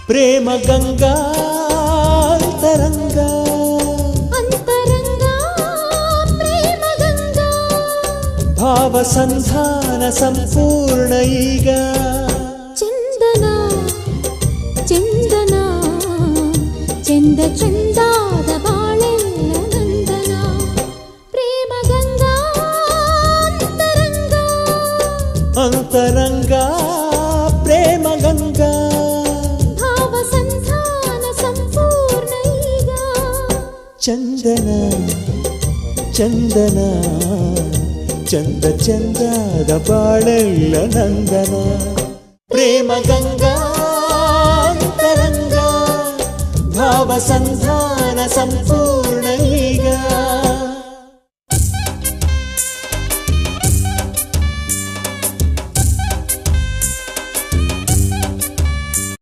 ಪ್ರೇಮ ಗಂಗಾ ಅಂತರಂಗ ಅಂತರಂಗ ಪ್ರೇಮ ಗಂಗಾ ಭಾವ ಸಂಧಾನ ಸಂಪೂರ್ಣ ಈಗ ಚಂದನ ಚಂದನ ಚಂದ ಚಂದಾದ ಬಾಳೆಲ್ಲ ನಂದನ ಪ್ರೇಮ ಗಂಗಾ ಅಂತರಂಗ ಅಂತರಂಗ ಪ್ರೇಮ ಗಂಗಾ ಭಾವ ಸಂಧಾನ ಸಂಪೂರ್ಣ ಈಗ ಚಂದನ ಚಂದನ ಚಂದ ಚಂದದ ಬಾಳೆಲ್ಲ ನಂದನ ಪ್ರೇಮ ಗಂಗಾ ಅಂತರಂಗ ಭಾವ ಸಂಧಾನ ಸಂಪೂರ್ಣ